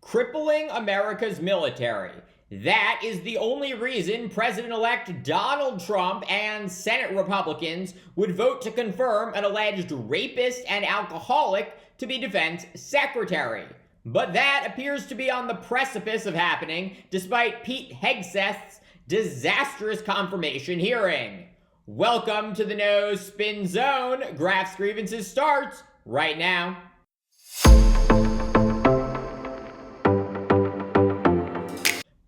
crippling America's military. That is the only reason President-elect Donald Trump and Senate Republicans would vote to confirm an alleged rapist and alcoholic to be defense secretary. But that appears to be on the precipice of happening, despite Pete Hegseth's disastrous confirmation hearing. Welcome to the No Spin Zone. Graphs Grievances starts right now.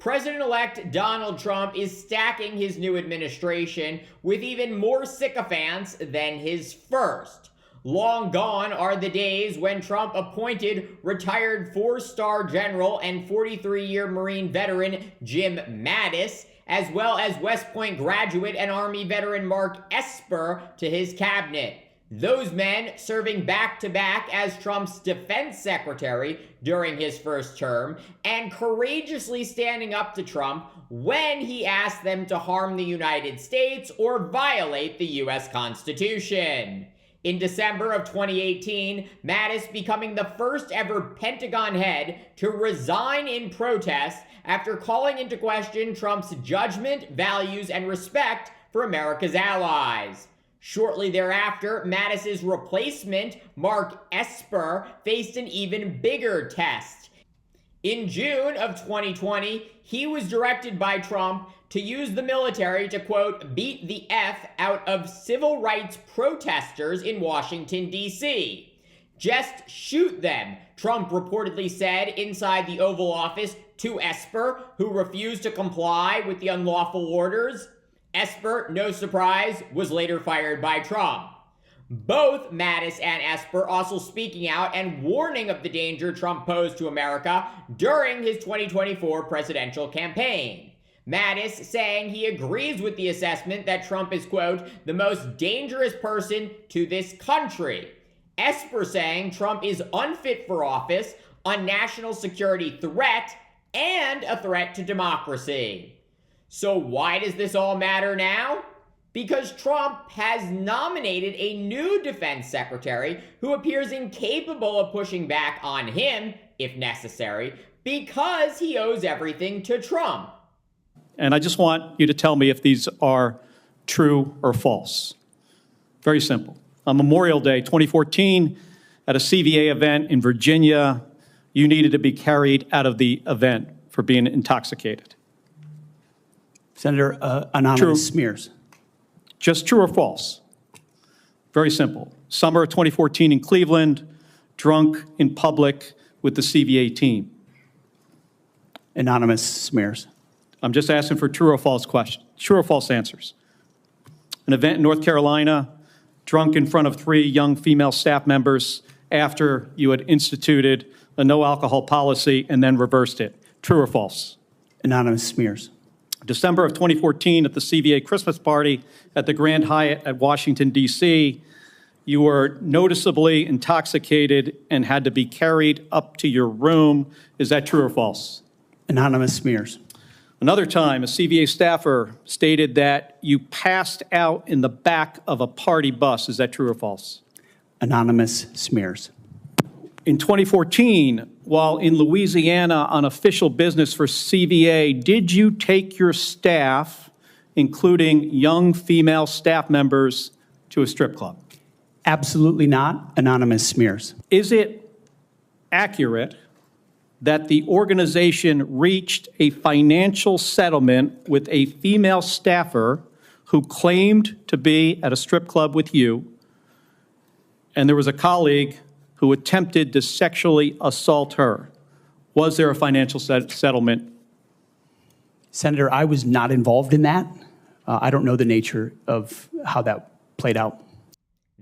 President-elect Donald Trump is stacking his new administration with even more sycophants than his first. Long gone are the days when Trump appointed retired 4-star general and 43-year Marine veteran Jim Mattis, as well as West Point graduate and Army veteran Mark Esper to his cabinet. Those men serving back-to-back as Trump's defense secretary during his first term and courageously standing up to Trump when he asked them to harm the United States or violate the U.S. Constitution. In December of 2018, Mattis becoming the first ever Pentagon head to resign in protest after calling into question Trump's judgment, values, and respect for America's allies. Shortly thereafter, Mattis's replacement, Mark Esper, faced an even bigger test. In June of 2020, he was directed by Trump to use the military to, quote, beat the F out of civil rights protesters in Washington, D.C. Just shoot them, Trump reportedly said inside the Oval Office to Esper, who refused to comply with the unlawful orders. Esper, no surprise, was later fired by Trump. Both Mattis and Esper also speaking out and warning of the danger Trump posed to America during his 2024 presidential campaign. Mattis saying he agrees with the assessment that Trump is, quote, the most dangerous person to this country. Esper saying Trump is unfit for office, a national security threat, and a threat to democracy. So why does this all matter now? Because Trump has nominated a new defense secretary who appears incapable of pushing back on him, if necessary, because he owes everything to Trump. And I just want you to tell me if these are true or false. Very simple. On Memorial Day 2014, at a CVA event in Virginia, you needed to be carried out of the event for being intoxicated. Senator, anonymous smears. Just true or false? Very simple. Summer of 2014 in Cleveland, drunk in public with the CVA team. Anonymous smears. I'm just asking for true or false questions. True or false answers. An event in North Carolina, drunk in front of 3 young female staff members after you had instituted a no alcohol policy and then reversed it. True or false? Anonymous smears. December of 2014 at the CVA Christmas party at the Grand Hyatt at Washington, D.C., you were noticeably intoxicated and had to be carried up to your room. Is that true or false? Anonymous smears. Another time, a CVA staffer stated that you passed out in the back of a party bus. Is that true or false? Anonymous smears. In 2014, while in Louisiana on official business for CVA, did you take your staff, including young female staff members, to a strip club? Absolutely not. Anonymous smears. Is it accurate that the organization reached a financial settlement with a female staffer who claimed to be at a strip club with you, and there was a colleague who attempted to sexually assault her? Was there a financial settlement? Senator, I was not involved in that. I don't know the nature of how that played out.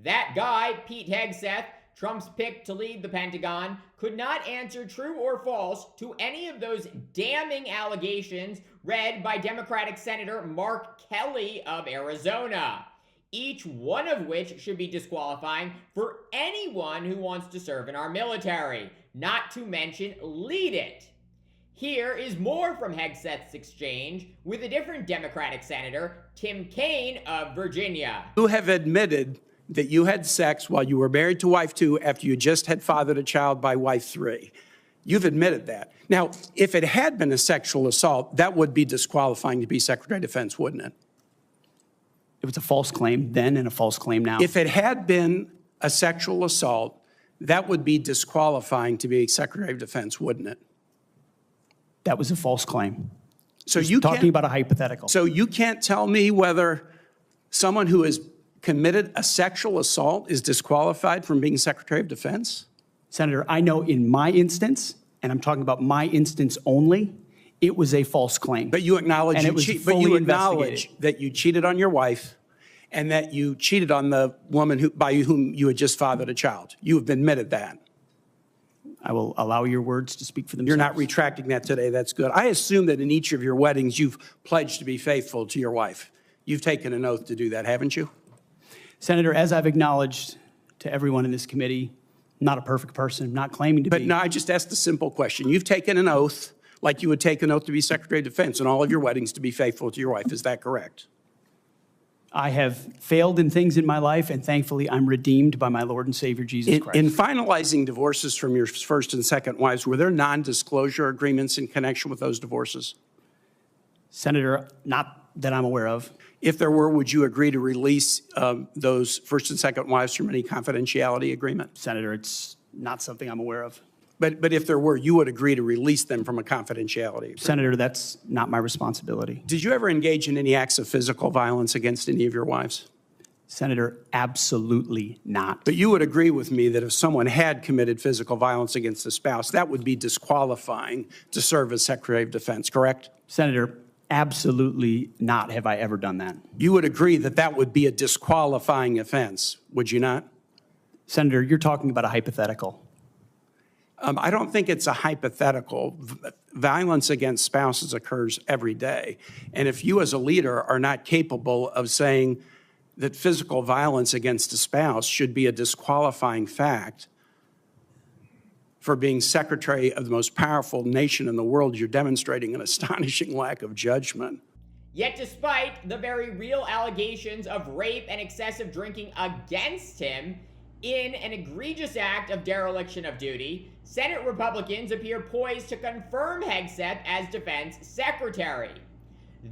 That guy, Pete Hegseth, Trump's pick to lead the Pentagon, could not answer true or false to any of those damning allegations read by Democratic Senator Mark Kelly of Arizona, each one of which should be disqualifying for anyone who wants to serve in our military, not to mention lead it. Here is more from Hegseth's exchange with a different Democratic Senator, Tim Kane of Virginia. You have admitted that you had sex while you were married to wife 2 after you just had fathered a child by wife 3. You've admitted that. Now, if it had been a sexual assault, that would be disqualifying to be Secretary of Defense, wouldn't it? It was a false claim then and a false claim now. If it had been a sexual assault, that would be disqualifying to be Secretary of Defense, wouldn't it? That was a false claim. So Just you talking can't- about a hypothetical. So you can't tell me whether someone who has committed a sexual assault is disqualified from being Secretary of Defense? Senator, I know in my instance, and I'm talking about my instance only, it was a false claim. But you acknowledge, And it was but you fully acknowledge investigated. that you cheated on your wife and that you cheated on the woman by whom you had just fathered a child. You have admitted that. I will allow your words to speak for themselves. You're not retracting that today. That's good. I assume that in each of your weddings, you've pledged to be faithful to your wife. You've taken an oath to do that, haven't you? Senator, as I've acknowledged to everyone in this committee, not a perfect person, not claiming to But be. no, I just asked a simple question. You've taken an oath, like you would take an oath to be Secretary of Defense in all of your weddings to be faithful to your wife. Is that correct? I have failed in things in my life, and thankfully I'm redeemed by my Lord and Savior Jesus Christ. In finalizing divorces from your first and second wives, were there non-disclosure agreements in connection with those divorces? Senator, not that I'm aware of. If there were, would you agree to release those first and second wives from any confidentiality agreement? Senator, it's not something I'm aware of. But if there were, you would agree to release them from a confidentiality agreement? Senator, that's not my responsibility. Did you ever engage in any acts of physical violence against any of your wives? Senator, absolutely not. But you would agree with me that if someone had committed physical violence against a spouse, that would be disqualifying to serve as Secretary of Defense, correct? Senator, absolutely not have I ever done that. You would agree that that would be a disqualifying offense, would you not? Senator, you're talking about a hypothetical. I don't think it's a hypothetical. Violence against spouses occurs every day. And if you as a leader are not capable of saying that physical violence against a spouse should be a disqualifying fact for being secretary of the most powerful nation in the world, you're demonstrating an astonishing lack of judgment. Yet despite the very real allegations of rape and excessive drinking against him, in an egregious act of dereliction of duty, Senate Republicans appear poised to confirm Hegseth as Defense Secretary.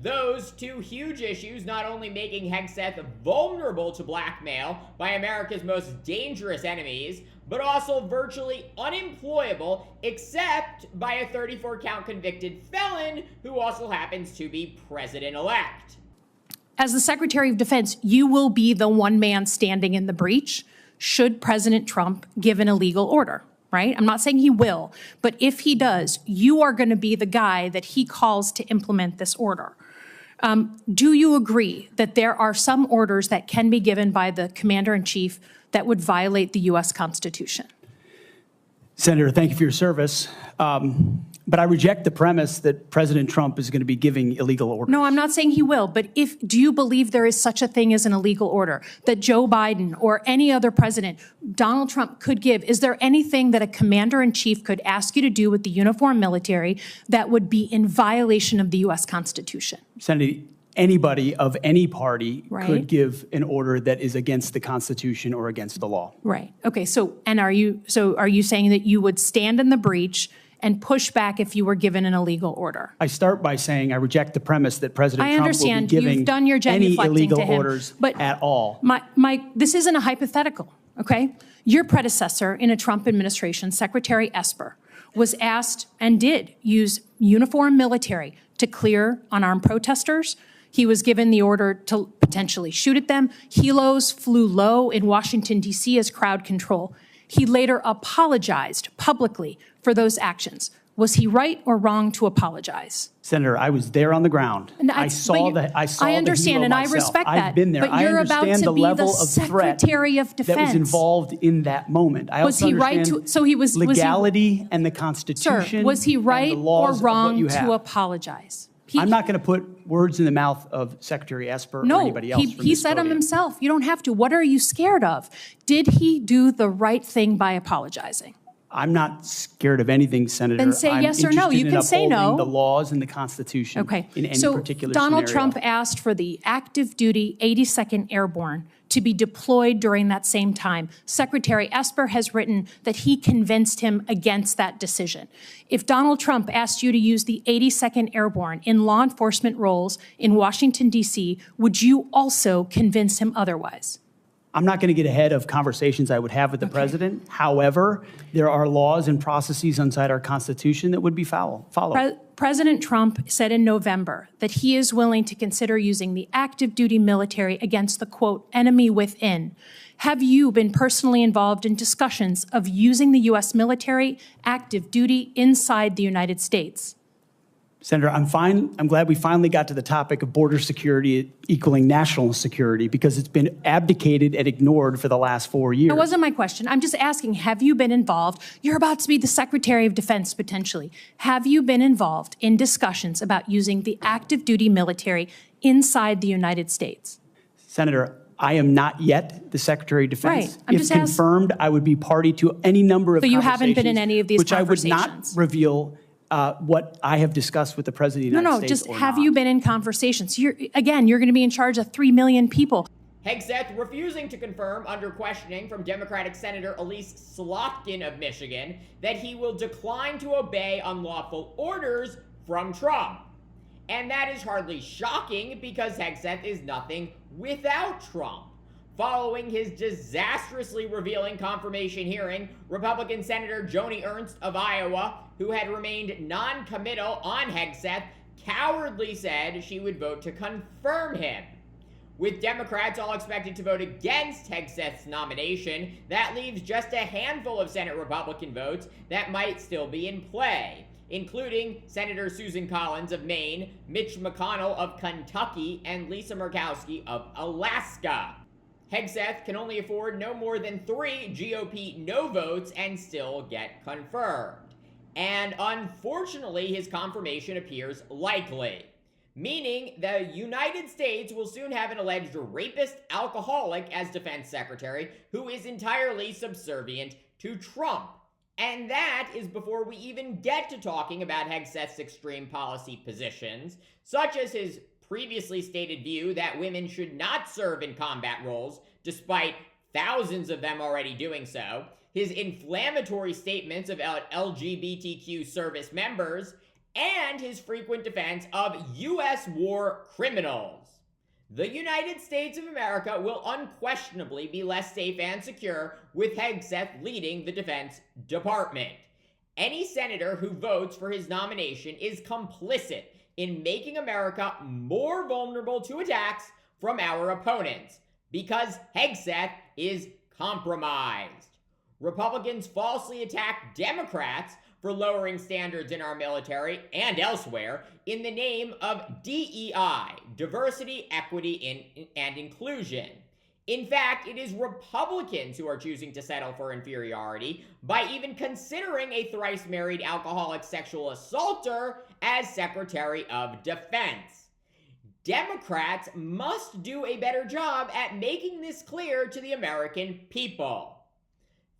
Those two huge issues not only making Hegseth vulnerable to blackmail by America's most dangerous enemies, but also virtually unemployable except by a 34-count convicted felon who also happens to be president-elect. As the Secretary of Defense, you will be the one man standing in the breach should President Trump give an illegal order, right? I'm not saying he will, but if he does, you are going to be the guy that he calls to implement this order. Do you agree that there are some orders that can be given by the Commander-in-Chief that would violate the U.S. Constitution? Senator, thank you for your service. But I reject the premise that President Trump is going to be giving illegal orders. No, I'm not saying he will, but do you believe there is such a thing as an illegal order that Joe Biden or any other president, Donald Trump, could give? Is there anything that a commander-in-chief could ask you to do with the uniformed military that would be in violation of the U.S. Constitution? Senator, anybody of any party Right. could give an order that is against the Constitution or against the law. Right. Okay. So are you saying that you would stand in the breach and push back if you were given an illegal order? I start by saying I reject the premise that President I Trump will be understand. giving You've done your any genuflecting illegal to him, orders but at all. This isn't a hypothetical, okay? Your predecessor in a Trump administration, Secretary Esper, was asked and did use uniformed military to clear unarmed protesters. He was given the order to potentially shoot at them. Helos flew low in Washington, D.C. as crowd control. He later apologized publicly for those actions. Was he right or wrong to apologize? Senator, I was there on the ground. And I saw the understand, helo and I myself. respect that. I've been there. But you're I about understand to the be level the of threat Secretary of Defense. that was involved in that moment. I Was also he right understand to? So he was legality and the Sir, Constitution. was he and right the or laws of what wrong you to have. apologize? I'm not going to put words in the mouth of Secretary Esper or No, anybody else. from he this said them podium. himself. You don't have to. What are you scared of? Did he do the right thing by apologizing? I'm not scared of anything, Senator. Then say I'm yes or no. interested You in can say no. upholding the laws and the Constitution Okay. in any So particular Donald scenario. Trump asked for the active duty 82nd Airborne to be deployed during that same time. Secretary Esper has written that he convinced him against that decision. If Donald Trump asked you to use the 82nd Airborne in law enforcement roles in Washington, D.C., would you also convince him otherwise? I'm not going to get ahead of conversations I would have with the president. However, there are laws and processes inside our Constitution that would be followed. President Trump said in November that he is willing to consider using the active duty military against the, quote, enemy within. Have you been personally involved in discussions of using the U.S. military active duty inside the United States? Senator, I'm glad we finally got to the topic of border security equaling national security, because it's been abdicated and ignored for the last 4 years. That wasn't my question. I'm just asking, have you been involved? You're about to be the Secretary of Defense, potentially. Have you been involved in discussions about using the active duty military inside the United States? Senator, I am not yet the Secretary of Defense. Right. I'm just if confirmed, I would be party to any number of So you conversations. haven't been in any of these which conversations? I would not reveal what I have discussed with the President of the United States. Just have you been in conversations? You're going to be in charge of 3 million people. Hegseth refusing to confirm under questioning from Democratic Senator Elise Slotkin of Michigan that he will decline to obey unlawful orders from Trump. And that is hardly shocking, because Hegseth is nothing without Trump. Following his disastrously revealing confirmation hearing, Republican Senator Joni Ernst of Iowa, who had remained non-committal on Hegseth, cowardly said she would vote to confirm him. With Democrats all expected to vote against Hegseth's nomination, that leaves just a handful of Senate Republican votes that might still be in play, including Senator Susan Collins of Maine, Mitch McConnell of Kentucky, and Lisa Murkowski of Alaska. Hegseth can only afford no more than 3 GOP no votes and still get confirmed. And unfortunately, his confirmation appears likely, meaning the United States will soon have an alleged rapist alcoholic as defense secretary who is entirely subservient to Trump. And that is before we even get to talking about Hegseth's extreme policy positions, such as his previously stated view that women should not serve in combat roles, despite thousands of them already doing so, his inflammatory statements about LGBTQ service members, and his frequent defense of U.S. war criminals. The United States of America will unquestionably be less safe and secure with Hegseth leading the Defense Department. Any senator who votes for his nomination is complicit in making America more vulnerable to attacks from our opponents, because Hegseth is compromised. Republicans falsely attack Democrats for lowering standards in our military and elsewhere in the name of DEI, diversity, equity, and inclusion. In fact, it is Republicans who are choosing to settle for inferiority by even considering a thrice-married alcoholic sexual assaulter as Secretary of Defense. Democrats must do a better job at making this clear to the American people.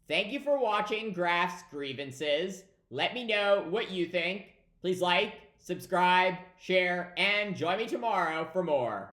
Thank you for watching Graf's Grievances. Let me know what you think. Please like, subscribe, share, and join me tomorrow for more.